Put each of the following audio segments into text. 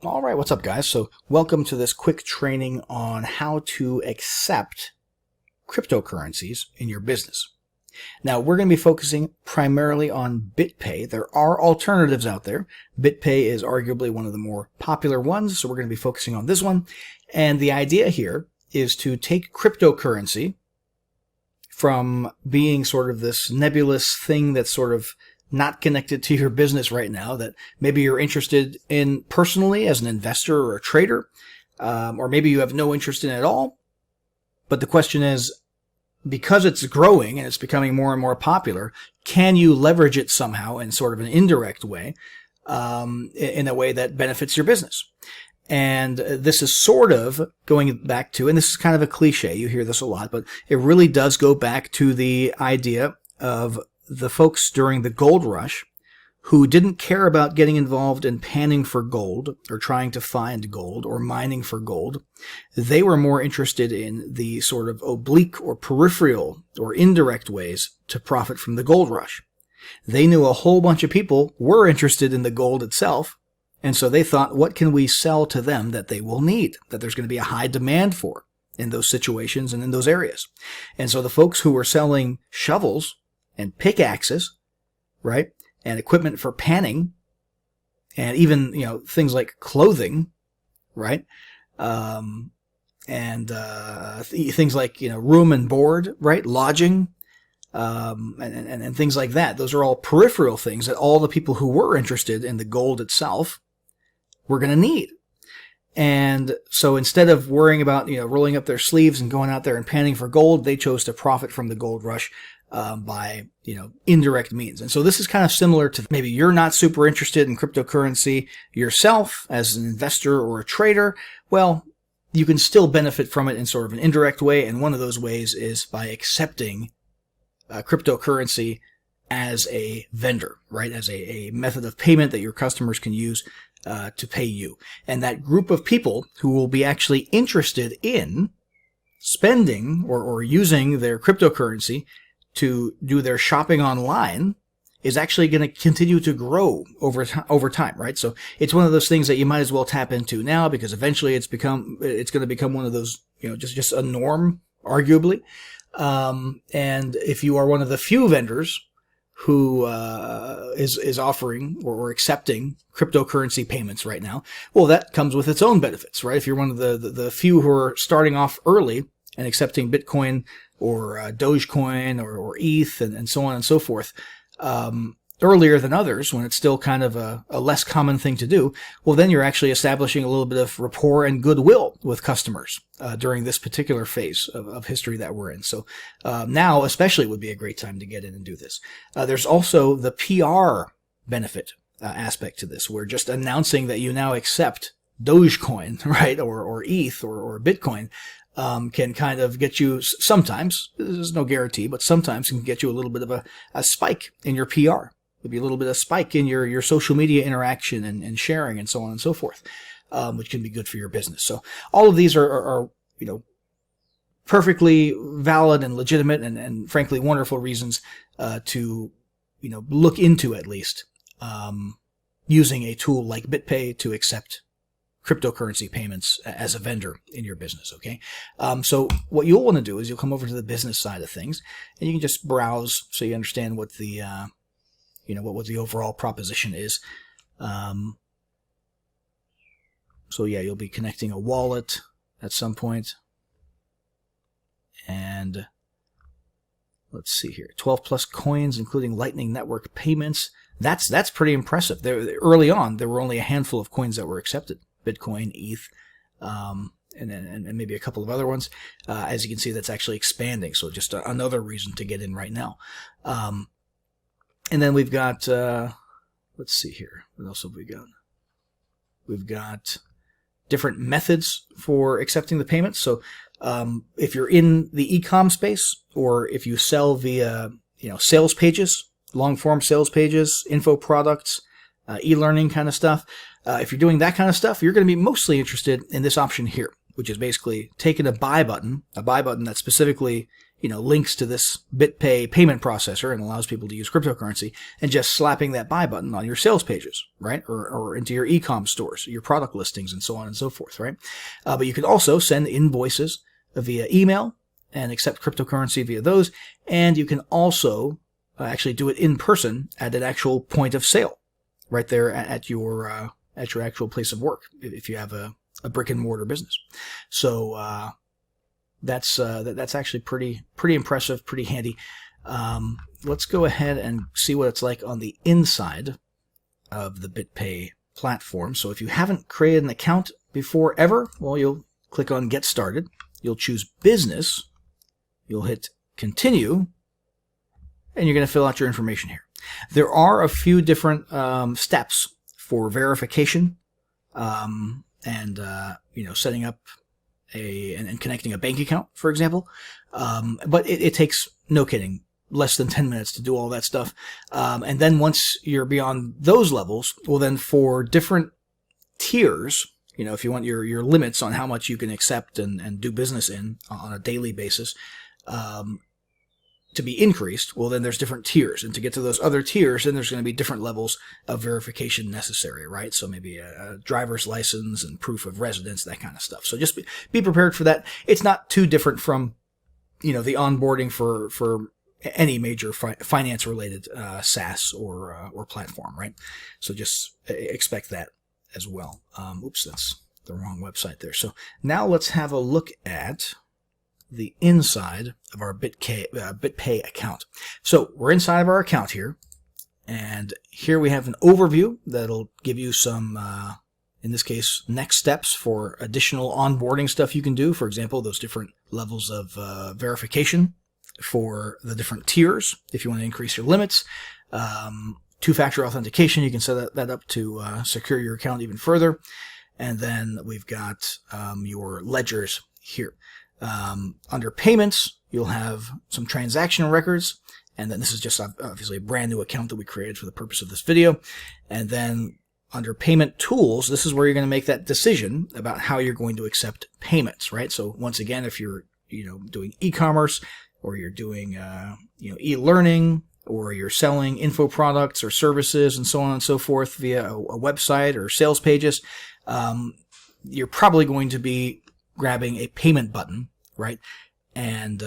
All right, what's up, guys? So welcome to this quick training on how to accept cryptocurrencies in your business. Now, we're going to be focusing primarily on BitPay. There are alternatives out there. BitPay is arguably one of the more popular ones, so we're going to be focusing on this one. And the idea here is to take cryptocurrency from being sort of this nebulous thing that's sort of not connected to your business right now, that maybe you're interested in personally as an investor or a trader, or maybe you have no interest in it at all. But the question is, because it's growing and it's becoming more and more popular, can you leverage it somehow in sort of an indirect way, in a way that benefits your business? And this is sort of going back to, and this is kind of a cliche, you hear this a lot, but it really does go back to the idea of the folks during the gold rush who didn't care about getting involved in panning for gold or trying to find gold or mining for gold. They were more interested in the sort of oblique or peripheral or indirect ways to profit from the gold rush. They knew a whole bunch of people were interested in the gold itself, and so they thought, what can we sell to them that they will need, that there's going to be a high demand for in those situations and in those areas? And so the folks who were selling shovels and pickaxes, right, and equipment for panning, and even, things like clothing, right, things like, room and board, right, lodging, and things like that. Those are all peripheral things that all the people who were interested in the gold itself were going to need. And so instead of worrying about, rolling up their sleeves and going out there and panning for gold, they chose to profit from the gold rush by, indirect means. And so this is kind of similar to, maybe you're not super interested in cryptocurrency yourself as an investor or a trader. Well, you can still benefit from it in sort of an indirect way. And one of those ways is by accepting cryptocurrency as a vendor, right? As a method of payment that your customers can use to pay you. And that group of people who will be actually interested in spending or using their cryptocurrency to do their shopping online is actually going to continue to grow over time, right? So it's one of those things that you might as well tap into now, because eventually it's going to become one of those, just a norm, arguably. And if you are one of the few vendors who is offering or accepting cryptocurrency payments right now, well, that comes with its own benefits, right? If you're one of the few who are starting off early and accepting Bitcoin or Dogecoin or ETH and so on and so forth, earlier than others, when it's still kind of a less common thing to do, well, then you're actually establishing a little bit of rapport and goodwill with customers during this particular phase of history that we're in. So now especially would be a great time to get in and do this. There's also the PR benefit aspect to this. We're just announcing that you now accept Dogecoin, right, or ETH or Bitcoin. Can kind of get you, sometimes, there's no guarantee, but sometimes can get you a little bit of a spike in your PR. Maybe a little bit of spike in your social media interaction and sharing and so on and so forth, which can be good for your business. So all of these are perfectly valid and legitimate and frankly wonderful reasons to, look into, at least, using a tool like BitPay to accept cryptocurrency payments as a vendor in your business, okay? So what you'll want to do is you'll come over to the business side of things, and you can just browse so you understand what the, what the overall proposition is. So yeah, you'll be connecting a wallet at some point. And let's see here, 12 plus coins, including Lightning Network payments. That's pretty impressive. Early on, there were only a handful of coins that were accepted. Bitcoin, ETH, and maybe a couple of other ones. As you can see, that's actually expanding. So just another reason to get in right now. And then we've got, let's see here. What else have we got? We've got different methods for accepting the payments. So if you're in the e-comm space, or if you sell via, sales pages, long-form sales pages, info products, e-learning kind of stuff, if you're doing that kind of stuff, you're going to be mostly interested in this option here, which is basically taking a buy button that specifically links to this BitPay payment processor and allows people to use cryptocurrency, and just slapping that buy button on your sales pages, right? Or into your e-comm stores, your product listings, and so on and so forth, right? But you can also send invoices via email and accept cryptocurrency via those. And you can also actually do it in person at an actual point of sale, right there at your actual place of work, if you have a brick and mortar business. So, that's actually pretty impressive, pretty handy. Let's go ahead and see what it's like on the inside of the BitPay platform. So if you haven't created an account before ever, well, you'll click on Get Started. You'll choose Business. You'll hit Continue, and you're going to fill out your information here. There are a few different steps for verification and setting up and connecting a bank account, for example. But it takes, no kidding, less than 10 minutes to do all that stuff. And then once you're beyond those levels, well, then for different tiers, if you want your limits on how much you can accept and do business in on a daily basis, to be increased, well, then there's different tiers. And to get to those other tiers, then there's going to be different levels of verification necessary, right? So maybe a driver's license and proof of residence, that kind of stuff. So just be prepared for that. It's not too different from, the onboarding for any major finance-related SaaS or platform, right? So just expect that as well. Oops, that's the wrong website there. So now let's have a look at the inside of our BitPay account. So we're inside of our account here, and here we have an overview that'll give you some, in this case, next steps for additional onboarding stuff you can do. For example, those different levels of verification for the different tiers. If you want to increase your limits, two-factor authentication, you can set that up to secure your account even further. And then we've got your ledgers here. Under payments, you'll have some transaction records, and then this is just obviously a brand new account that we created for the purpose of this video. And then under payment tools, this is where you're going to make that decision about how you're going to accept payments, right? So once again, if you're doing e-commerce, or you're doing e-learning, or you're selling info products or services and so on and so forth via a website or sales pages, you're probably going to be grabbing a payment button, right, and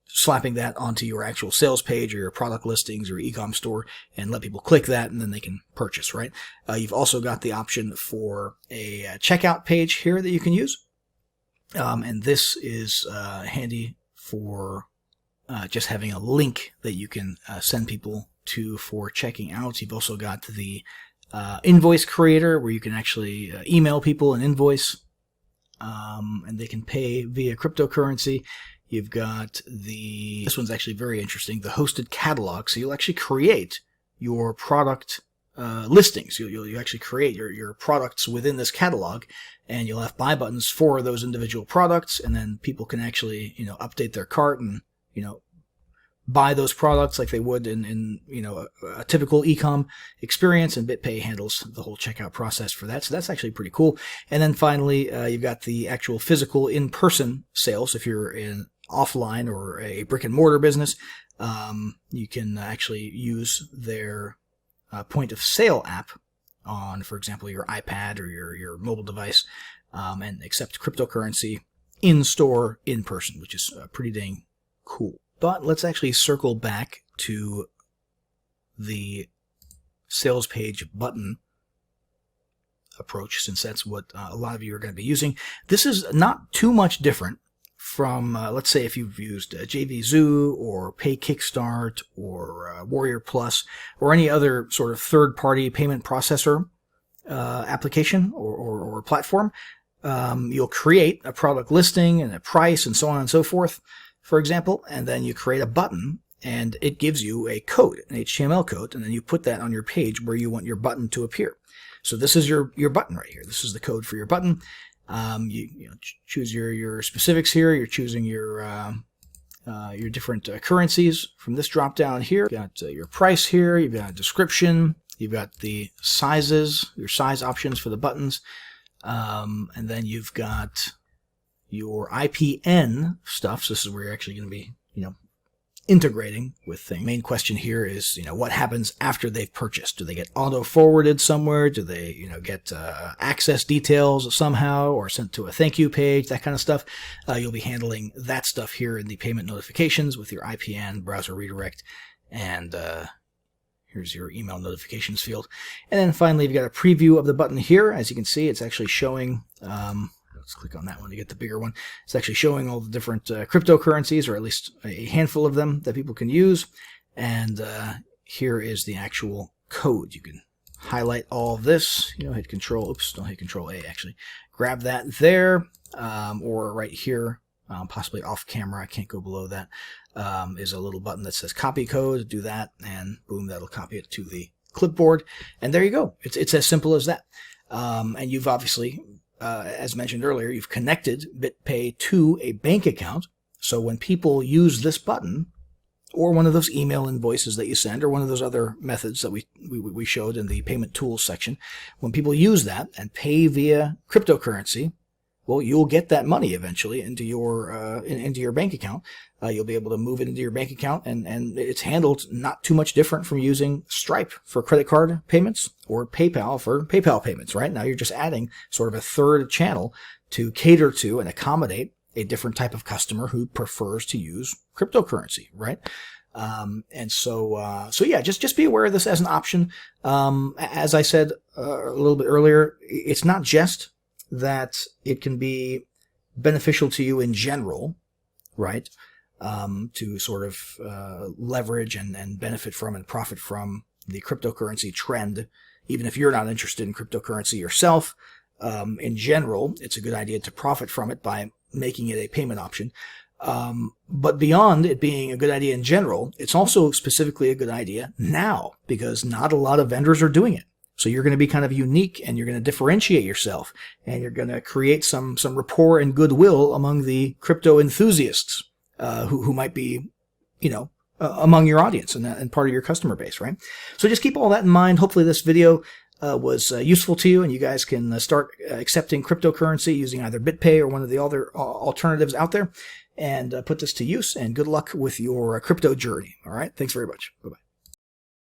slapping that onto your actual sales page or your product listings or e-comm store, and let people click that, and then they can purchase, right? You've also got the option for a checkout page here that you can use, and this is handy for just having a link that you can send people to for checking out. You've also got the invoice creator, where you can actually email people an invoice, and they can pay via cryptocurrency. You've got this one's actually very interesting, the hosted catalog. So you'll actually create your product listings. You actually create your products within this catalog, and you'll have buy buttons for those individual products, and then people can actually update their cart and buy those products like they would in a typical e-comm experience, and BitPay handles the whole checkout process for that. So that's actually pretty cool. And then finally, you've got the actual physical in-person sales. If you're in offline or a brick and mortar business, you can actually use their point of sale app on, for example, your iPad or your mobile device, and accept cryptocurrency in store, in person, which is pretty dang cool. But let's actually circle back to the sales page button approach, since that's what a lot of you are going to be using. This is not too much different from, let's say, if you've used JVZoo or Pay Kickstart or Warrior Plus or any other sort of third-party payment processor application or platform. You'll create a product listing and a price and so on and so forth, for example, and then you create a button, and it gives you a code, an HTML code, and then you put that on your page where you want your button to appear. So this is your button right here. This is the code for your button. You choose your specifics here. You're choosing your different currencies from this drop down here. You've got your price here. You've got a description. You've got the sizes, your size options for the buttons, and then you've got your IPN stuff. So this is where you're actually going to be, integrating with things. Main question here is, what happens after they've purchased? Do they get auto-forwarded somewhere? Do they, get access details somehow or sent to a thank you page, that kind of stuff? You'll be handling that stuff here in the payment notifications with your IPN, browser redirect, and here's your email notifications field. And then finally, you've got a preview of the button here. As you can see, it's actually showing... let's click on that one to get the bigger one. It's actually showing all the different cryptocurrencies, or at least a handful of them that people can use. And here is the actual code. You can highlight all of this, hit Control, oops, don't hit Control A actually. Grab that there, or right here, possibly off camera, I can't go below that, is a little button that says copy code. Do that, and boom, that'll copy it to the clipboard. And there you go. It's as simple as that. And you've obviously... as mentioned earlier, you've connected BitPay to a bank account. So when people use this button, or one of those email invoices that you send, or one of those other methods that we showed in the payment tools section, when people use that and pay via cryptocurrency, well, you'll get that money eventually into your bank account. You'll be able to move it into your bank account, and it's handled not too much different from using Stripe for credit card payments or PayPal for PayPal payments, right? Now you're just adding sort of a third channel to cater to and accommodate a different type of customer who prefers to use cryptocurrency, right? So yeah, just be aware of this as an option. As I said a little bit earlier, it's not just that it can be beneficial to you in general, right? To sort of leverage and benefit from and profit from the cryptocurrency trend. Even if you're not interested in cryptocurrency yourself, in general, it's a good idea to profit from it by making it a payment option. But beyond it being a good idea in general, it's also specifically a good idea now, because not a lot of vendors are doing it. So you're going to be kind of unique, and you're going to differentiate yourself, and you're going to create some rapport and goodwill among the crypto enthusiasts who might be, among your audience and part of your customer base, right? So just keep all that in mind. Hopefully this video was useful to you, and you guys can start accepting cryptocurrency using either BitPay or one of the other alternatives out there, and put this to use. And good luck with your crypto journey. All right. Thanks very much. Bye-bye.